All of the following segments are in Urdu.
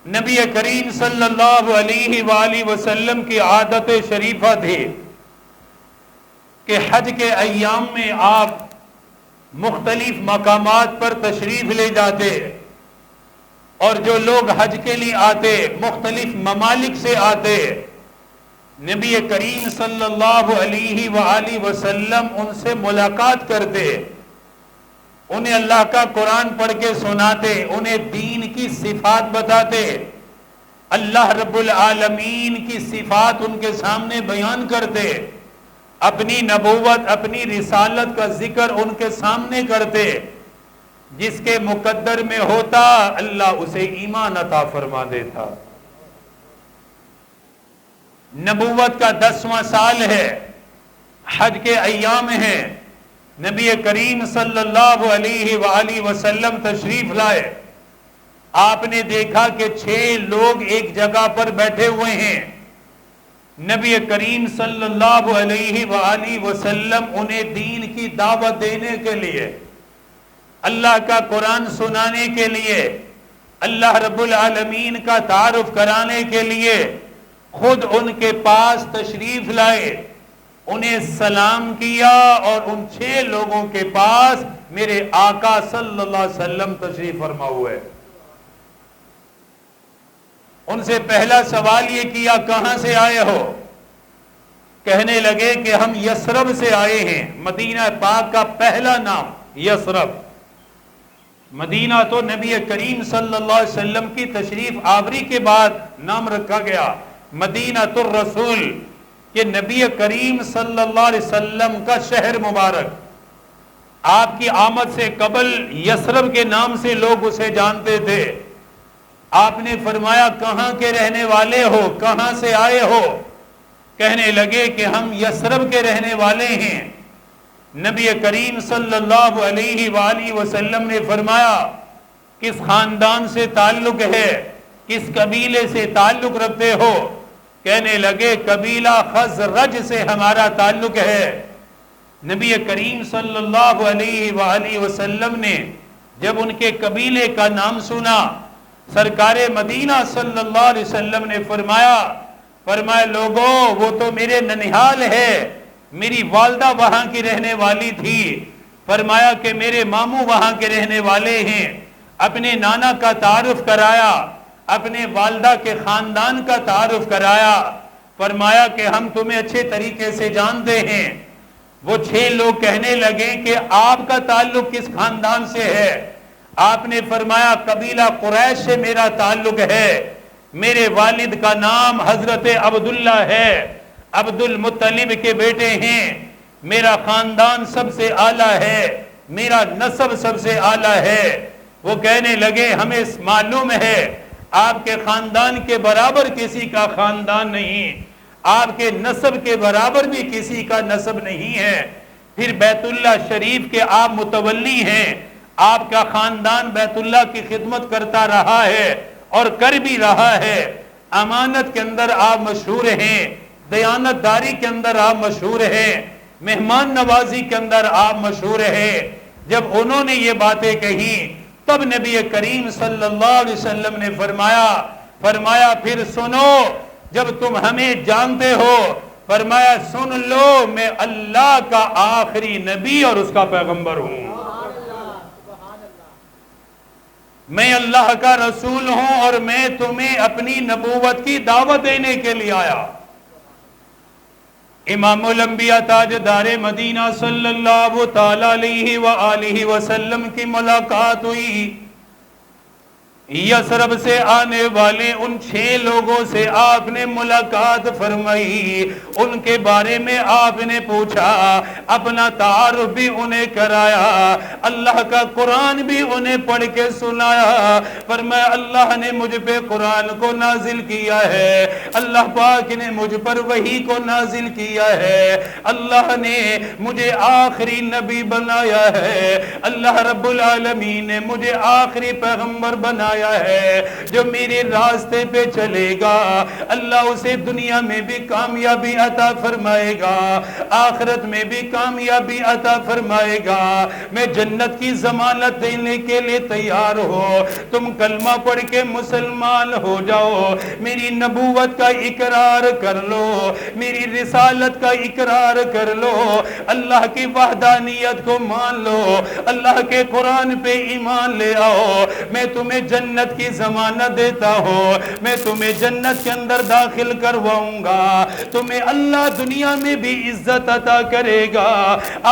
نبی کریم صلی اللہ علیہ وآلہ وسلم کی عادت شریفہ تھی کہ حج کے ایام میں آپ مختلف مقامات پر تشریف لے جاتے، اور جو لوگ حج کے لیے آتے مختلف ممالک سے آتے، نبی کریم صلی اللہ علیہ وآلہ وسلم ان سے ملاقات کرتے، انہیں اللہ کا قرآن پڑھ کے سناتے، انہیں دین کی صفات بتاتے، اللہ رب العالمین کی صفات ان کے سامنے بیان کرتے، اپنی نبوت اپنی رسالت کا ذکر ان کے سامنے کرتے، جس کے مقدر میں ہوتا اللہ اسے ایمان عطا فرما دیتا۔ نبوت کا 10واں سال ہے، حج کے ایام ہیں، نبی کریم صلی اللہ علیہ وآلہ وسلم تشریف لائے، آپ نے دیکھا کہ 6 لوگ ایک جگہ پر بیٹھے ہوئے ہیں، نبی کریم صلی اللہ علیہ وآلہ وسلم انہیں دین کی دعوت دینے کے لیے، اللہ کا قرآن سنانے کے لیے، اللہ رب العالمین کا تعارف کرانے کے لیے خود ان کے پاس تشریف لائے، انہیں سلام کیا، اور ان 6 لوگوں کے پاس میرے آقا صلی اللہ علیہ وسلم تشریف فرما ہوئے۔ ان سے پہلا سوال یہ کیا، کہاں سے آئے ہو؟ کہنے لگے کہ ہم یثرب سے آئے ہیں۔ مدینہ پاک کا پہلا نام یثرب، مدینہ تو نبی کریم صلی اللہ علیہ وسلم کی تشریف آوری کے بعد نام رکھا گیا مدینہ الرسول، کہ نبی کریم صلی اللہ علیہ وسلم کا شہر مبارک، آپ کی آمد سے قبل یثرب کے نام سے لوگ اسے جانتے تھے۔ آپ نے فرمایا کہاں کے رہنے والے ہو، کہاں سے آئے ہو؟ کہنے لگے کہ ہم یثرب کے رہنے والے ہیں۔ نبی کریم صلی اللہ علیہ وآلہ وسلم نے فرمایا کس خاندان سے تعلق ہے، کس قبیلے سے تعلق رکھتے ہو؟ کہنے لگے قبیلہ خزرج سے ہمارا تعلق ہے۔ نبی کریم صلی اللہ علیہ وآلہ وسلم نے جب ان کے قبیلے کا نام سنا، سرکار مدینہ صلی اللہ علیہ وسلم نے فرمایا لوگوں وہ تو میرے ننہال ہے، میری والدہ وہاں کی رہنے والی تھی، فرمایا کہ میرے ماموں وہاں کے رہنے والے ہیں، اپنے نانا کا تعارف کرایا، اپنے والدہ کے خاندان کا تعارف کرایا، فرمایا کہ ہم تمہیں اچھے طریقے سے جانتے ہیں۔ وہ 6 لوگ کہنے لگے کہ آپ کا تعلق کس خاندان سے ہے؟ آپ نے فرمایا قبیلہ قریش سے میرا تعلق ہے، میرے والد کا نام حضرت عبداللہ ہے، عبد المطلب کے بیٹے ہیں، میرا خاندان سب سے اعلیٰ ہے، میرا نسب سب سے اعلیٰ ہے۔ وہ کہنے لگے ہمیں معلوم ہے آپ کے خاندان کے برابر کسی کا خاندان نہیں، آپ کے نسب کے برابر بھی کسی کا نسب نہیں ہے، پھر بیت اللہ شریف کے آپ متولی ہیں، آپ کا خاندان بیت اللہ کی خدمت کرتا رہا ہے اور کر بھی رہا ہے، امانت کے اندر آپ مشہور ہیں، دیانت داری کے اندر آپ مشہور ہیں، مہمان نوازی کے اندر آپ مشہور ہیں۔ جب انہوں نے یہ باتیں کہی تب نبی کریم صلی اللہ علیہ وسلم نے فرمایا پھر سنو، جب تم ہمیں جانتے ہو، فرمایا سن لو میں اللہ کا آخری نبی اور اس کا پیغمبر ہوں، میں اللہ کا رسول ہوں اور میں تمہیں اپنی نبوت کی دعوت دینے کے لیے آیا۔ امام الانبیاء تاجدار مدینہ صلی اللہ تعالی علیہ وآلہ وسلم کی ملاقات ہوئی، یثرب سے آنے والے ان 6 لوگوں سے آپ نے ملاقات فرمائی، ان کے بارے میں آپ نے پوچھا، اپنا تعارف بھی انہیں کرایا، اللہ کا قرآن بھی انہیں پڑھ کے سنایا، فرمایا اللہ نے مجھ پہ قرآن کو نازل کیا ہے، اللہ پاک نے مجھ پر وحی کو نازل کیا ہے، اللہ نے مجھے آخری نبی بنایا ہے، اللہ رب العالمین نے مجھے آخری پیغمبر بنایا فرمایا ہے جو میرے راستے پہ چلے گا اللہ اسے دنیا میں بھی کامیابی عطا فرمائے گا، آخرت میں بھی کامیابی عطا فرمائے گا۔ میں جنت کی ضمانت دینے کے لیے تیار ہو، تم کلمہ پڑھ کے مسلمان ہو جاؤ، میری نبوت کا اقرار کر لو، میری رسالت کا اقرار کر لو، اللہ کی وحدانیت کو مان لو، اللہ کے قرآن پہ ایمان لے آؤ، میں تمہیں جنت کی ضمانت دیتا ہوں، میں تمہیں جنت کے اندر داخل کرواؤں گا، تمہیں اللہ دنیا میں بھی عزت عطا کرے گا،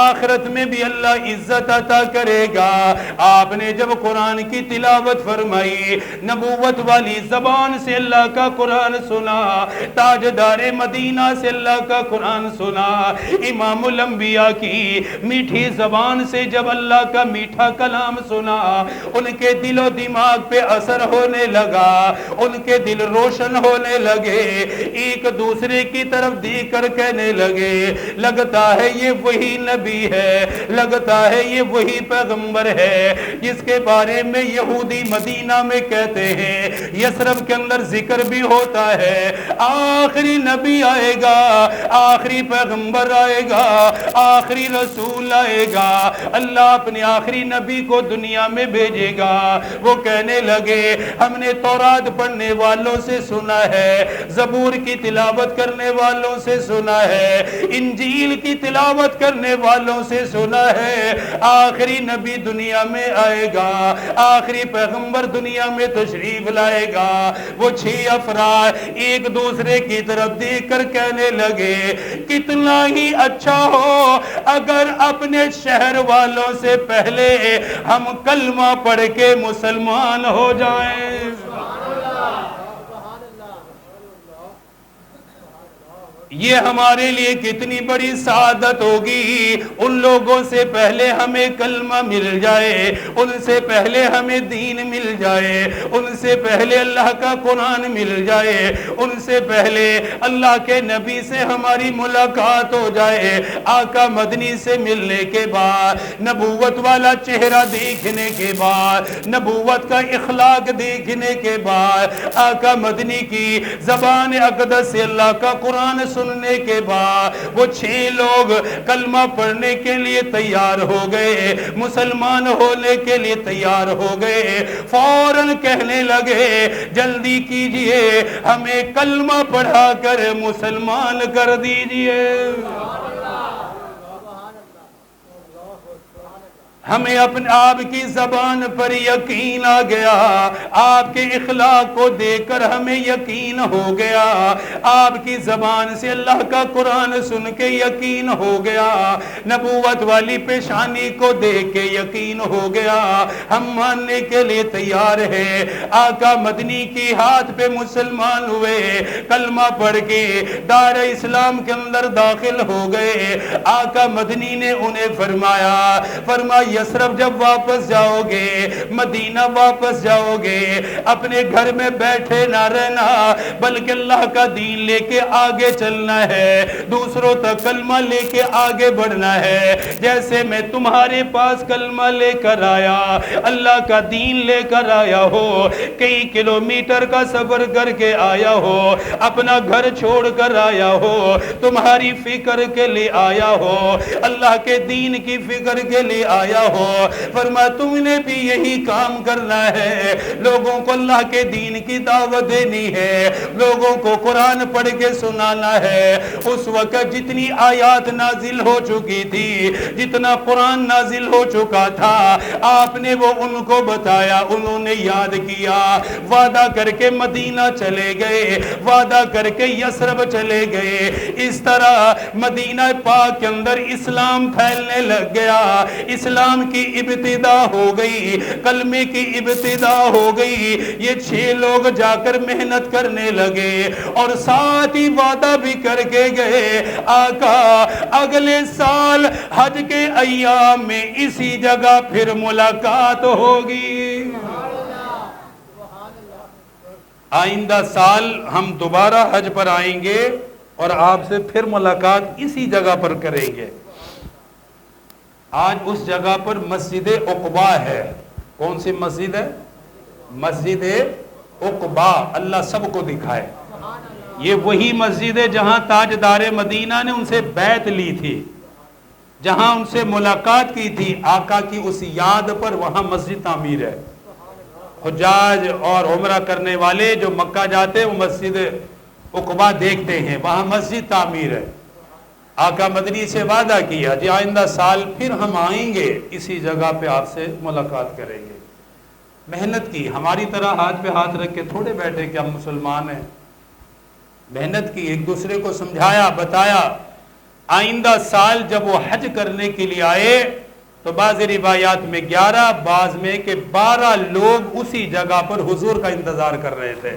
آخرت میں بھی اللہ عزت عطا کرے گا۔ آپ نے جب قرآن کی تلاوت فرمائی، نبوت والی زبان سے اللہ کا قرآن سنا، تاجدار مدینہ سے اللہ کا قرآن سنا، امام الانبیاء کی میٹھی زبان سے جب اللہ کا میٹھا کلام سنا، ان کے دل و دماغ پہ اثر ہونے لگا، ان کے دل روشن ہونے لگے، ایک دوسرے کی طرف دیکھ کر کہنے لگے لگتا ہے یہ وہی نبی ہے، لگتا ہے یہ وہی پیغمبر ہے جس کے بارے میں یہودی مدینہ میں کہتے ہیں، یثرب کے اندر ذکر بھی ہوتا ہے، آخری نبی آئے گا، آخری پیغمبر آئے گا، آخری رسول آئے گا، اللہ اپنے آخری نبی کو دنیا میں بھیجے گا۔ وہ کہنے لگے ہم نے تورات پڑھنے والوں سے سنا ہے، زبور کی تلاوت کرنے والوں سے سنا ہے، انجیل کی تلاوت کرنے والوں سے سنا ہے، آخری نبی دنیا میں آئے گا، آخری پیغمبر دنیا میں تشریف لائے گا۔ وہ 6 افراد ایک دوسرے کی طرف دیکھ کر کہنے لگے کتنا ہی اچھا ہو اگر اپنے شہر والوں سے پہلے ہم کلمہ پڑھ کے مسلمان ہو جائیں۔ یہ ہمارے لیے کتنی بڑی سعادت ہوگی، ان لوگوں سے پہلے ہمیں کلمہ مل جائے، ان سے پہلے ہمیں دین مل جائے، ان سے پہلے اللہ کا قرآن مل جائے، ان سے پہلے اللہ کے نبی سے ہماری ملاقات ہو جائے۔ آقا مدنی سے ملنے کے بعد، نبوت والا چہرہ دیکھنے کے بعد، نبوت کا اخلاق دیکھنے کے بعد، آقا مدنی کی زبان اقدس سے اللہ کا قرآن سننے کے بعد وہ 6 لوگ کلمہ پڑھنے کے لیے تیار ہو گئے، مسلمان ہونے کے لیے تیار ہو گئے، فوراً کہنے لگے جلدی کیجئے ہمیں کلمہ پڑھا کر مسلمان کر دیجئے۔ ہمیں اپنے آپ کی زبان پر یقین آ گیا، آپ کے اخلاق کو دیکھ کر ہمیں یقین ہو گیا، آپ کی زبان سے اللہ کا قرآن سن کے یقین ہو گیا، نبوت والی پیشانی کو دیکھ کے یقین ہو گیا، ہم ماننے کے لیے تیار ہیں۔ آقا مدنی کی ہاتھ پہ مسلمان ہوئے، کلمہ پڑھ کے دار اسلام کے اندر داخل ہو گئے۔ آقا مدنی نے انہیں فرمایا یثرب جب واپس جاؤ گے، مدینہ واپس جاؤ گے، اپنے گھر میں بیٹھے نہ رہنا بلکہ اللہ کا دین لے کے آگے چلنا ہے، دوسروں تک کلمہ لے کے آگے بڑھنا ہے، جیسے میں تمہارے پاس کلمہ لے کر آیا، اللہ کا دین لے کر آیا ہو، کئی کلومیٹر کا سفر کر کے آیا ہو، اپنا گھر چھوڑ کر آیا ہو، تمہاری فکر کے لیے آیا ہو، اللہ کے دین کی فکر کے لیے آیا ہو، فرمایا تم نے بھی یہی کام کرنا ہے، لوگوں کو اللہ کے دین کی دعوت دینی ہے، لوگوں کو قرآن پڑھ کے سنانا ہے۔ اس وقت جتنی آیات نازل ہو چکی تھی، جتنا قرآن نازل ہو چکا تھا، آپ نے وہ ان کو بتایا، انہوں نے یاد کیا، وعدہ کر کے مدینہ چلے گئے، وعدہ کر کے یثرب چلے گئے۔ اس طرح مدینہ پاک کے اندر اسلام پھیلنے لگ گیا، اسلام کی ابتدا ہو گئی، کلمے کی ابتدا ہو گئی۔ یہ 6 لوگ جا کر محنت کرنے لگے اور ساتھ ہی وعدہ بھی کر کے گئے، آقا اگلے سال حج کے ایام میں اسی جگہ پھر ملاقات ہوگی، آئندہ سال ہم دوبارہ حج پر آئیں گے اور آپ سے پھر ملاقات اسی جگہ پر کریں گے۔ آج اس جگہ پر مسجد عقبہ ہے۔ کون سی مسجد ہے؟ مسجد عقبہ، اللہ سب کو دکھائے، یہ وہی مسجد ہے جہاں تاجدار مدینہ نے ان سے بیعت لی تھی، جہاں ان سے ملاقات کی تھی، آقا کی اس یاد پر وہاں مسجد تعمیر ہے۔ حجاج اور عمرہ کرنے والے جو مکہ جاتے ہیں وہ مسجد عقبہ دیکھتے ہیں، وہاں مسجد تعمیر ہے۔ آقا مدنی سے وعدہ کیا جی آئندہ سال پھر ہم آئیں گے، اسی جگہ پہ آپ سے ملاقات کریں گے۔ محنت کی، ہماری طرح ہاتھ پہ ہاتھ رکھ کے تھوڑے بیٹھے کہ ہم مسلمان ہیں، محنت کی، ایک دوسرے کو سمجھایا، بتایا۔ آئندہ سال جب وہ حج کرنے کے لیے آئے تو بعض روایات میں 11، بعض میں کہ 12 لوگ اسی جگہ پر حضور کا انتظار کر رہے تھے۔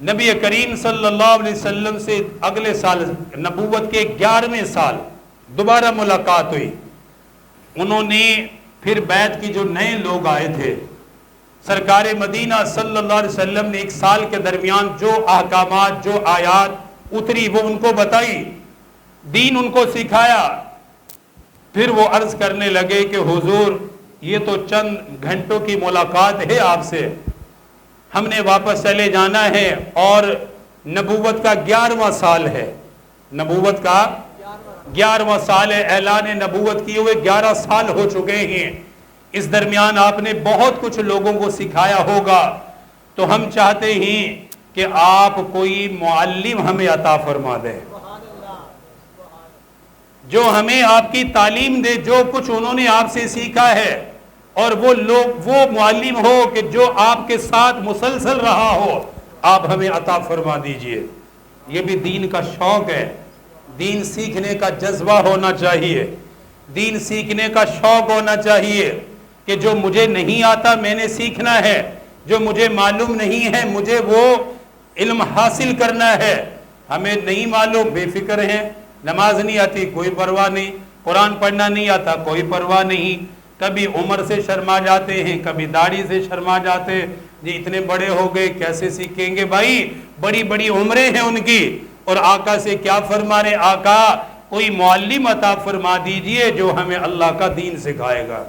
نبی کریم صلی اللہ علیہ وسلم سے اگلے سال نبوت کے 11ویں سال دوبارہ ملاقات ہوئی۔ انہوں نے پھر بیعت کی، جو نئے لوگ آئے تھے، سرکار مدینہ صلی اللہ علیہ وسلم نے ایک سال کے درمیان جو احکامات، جو آیات اتری وہ ان کو بتائی، دین ان کو سکھایا۔ پھر وہ عرض کرنے لگے کہ حضور یہ تو چند گھنٹوں کی ملاقات ہے آپ سے، ہم نے واپس چلے جانا ہے، اور نبوت کا 11واں سال ہے، نبوت کا 11واں سال ہے، اعلان نبوت کیے ہوئے 11 سال ہو چکے ہیں، اس درمیان آپ نے بہت کچھ لوگوں کو سکھایا ہوگا، تو ہم چاہتے ہیں کہ آپ کوئی معلم ہمیں عطا فرما دیں، جو ہمیں آپ کی تعلیم دے، جو کچھ انہوں نے آپ سے سیکھا ہے، اور وہ لوگ، وہ معلم ہو کہ جو آپ کے ساتھ مسلسل رہا ہو، آپ ہمیں عطا فرما دیجئے۔ یہ بھی دین کا شوق ہے، دین سیکھنے کا جذبہ ہونا چاہیے، دین سیکھنے کا شوق ہونا چاہیے کہ جو مجھے نہیں آتا میں نے سیکھنا ہے، جو مجھے معلوم نہیں ہے مجھے وہ علم حاصل کرنا ہے۔ ہمیں نہیں معلوم، بے فکر ہیں، نماز نہیں آتی کوئی پرواہ نہیں، قرآن پڑھنا نہیں آتا کوئی پرواہ نہیں، کبھی عمر سے شرما جاتے ہیں، کبھی داڑھی سے شرما جاتے ہیں، جی اتنے بڑے ہو گئے کیسے سیکھیں گے؟ بھائی بڑی بڑی عمریں ہیں ان کی، اور آقا سے کیا فرما رہے؟ آقا کوئی معلم عطا فرما دیجئے جو ہمیں اللہ کا دین سکھائے گا،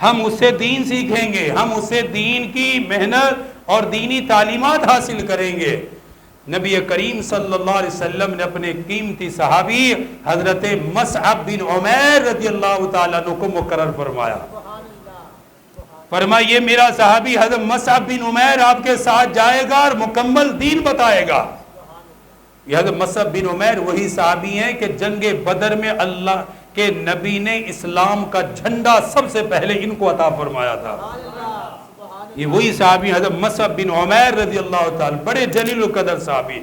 ہم اس سے دین سیکھیں گے، ہم اس سے دین کی محنت اور دینی تعلیمات حاصل کریں گے۔ نبی کریم صلی اللہ علیہ وسلم نے اپنے قیمتی صحابی حضرت مصعب بن عمیر رضی اللہ تعالیٰ عنہ کو مقرر فرمایا، فرمایا یہ میرا صحابی حضرت مصعب بن عمیر آپ کے ساتھ جائے گا اور مکمل دین بتائے گا۔ یہ حضرت مصعب بن عمیر وہی صحابی ہیں کہ جنگ بدر میں اللہ کے نبی نے اسلام کا جھنڈا سب سے پہلے ان کو عطا فرمایا تھا۔ یہ وہی صحابی حضرت مصعب بن عمیر رضی اللہ تعالی، بڑے جلیل القدر صحابی۔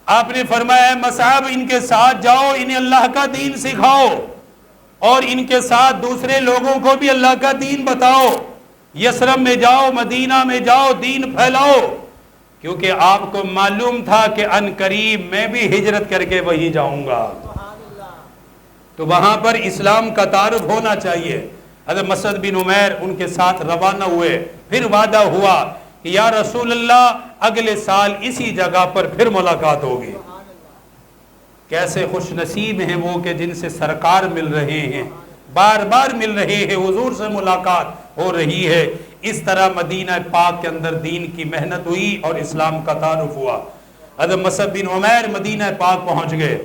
آپ نے فرمایا ہے مصعب ان کے ساتھ جاؤ، انہیں اللہ کا دین سکھاؤ، اور ان کے ساتھ دوسرے لوگوں کو بھی اللہ کا دین بتاؤ، یثرب میں جاؤ، مدینہ میں جاؤ، دین پھیلاؤ، کیونکہ آپ کو معلوم تھا کہ ان قریب میں بھی ہجرت کر کے وہیں جاؤں گا، تو وہاں پر اسلام کا تعارف ہونا چاہیے۔ حضرت مصعب بن عمیر ان کے ساتھ روانہ ہوئے، پھر وعدہ ہوا کہ یا رسول اللہ اگلے سال اسی جگہ پر پھر ملاقات ہوگی۔ کیسے خوش نصیب ہیں وہ کہ جن سے سرکار مل رہے ہیں، بار بار مل رہے ہیں، حضور سے ملاقات ہو رہی ہے۔ اس طرح مدینہ پاک کے اندر دین کی محنت ہوئی اور اسلام کا تعارف ہوا۔ حضرت مصعب بن عمیر مدینہ پاک پہنچ گئے،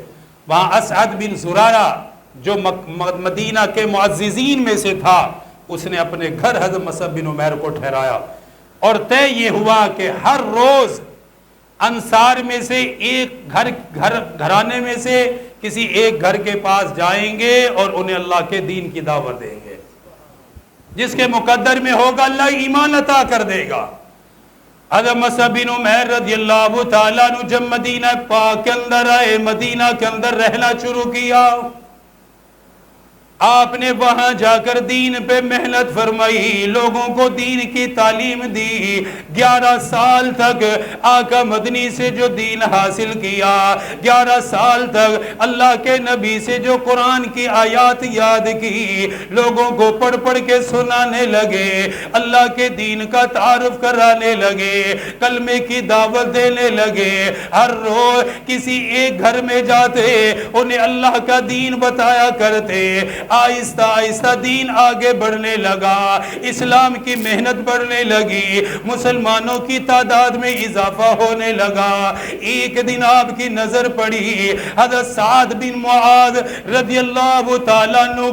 وہاں اسعد بن زرارہ جو مدینہ کے معززین میں سے تھا، اس نے اپنے گھر حضرت مصعب بن عمیر کو ٹھہرایا، اور طے یہ ہوا کہ ہر روز انصار میں سے ایک گھرانے میں سے کسی ایک گھر کے پاس جائیں گے اور انہیں اللہ کے دین کی دعوت دیں گے، جس کے مقدر میں ہوگا اللہ ایمان عطا کر دے گا۔ حضرت مصعب بن عمیر رضی اللہ تعالیٰ عنہ جب مدینہ پاک کے اندر آئے، مدینہ کے اندر رہنا شروع کیا، آپ نے وہاں جا کر دین پہ محنت فرمائی، لوگوں کو دین کی تعلیم دی۔ 11 سال تک آقا مدنی سے جو دین حاصل کیا، 11 سال تک اللہ کے نبی سے جو قرآن کی آیات یاد کی، لوگوں کو پڑھ پڑھ کے سنانے لگے، اللہ کے دین کا تعارف کرانے لگے، کلمے کی دعوت دینے لگے، ہر روز کسی ایک گھر میں جاتے، انہیں اللہ کا دین بتایا کرتے، آہستہ آہستہ دین آگے بڑھنے لگا، اسلام کی محنت بڑھنے لگی، مسلمانوں کی تعداد میں اضافہ ہونے لگا۔ ایک دن آپ کی نظر پڑی حضرت سعد بن معاذ رضی اللہ تعالیٰ عنہ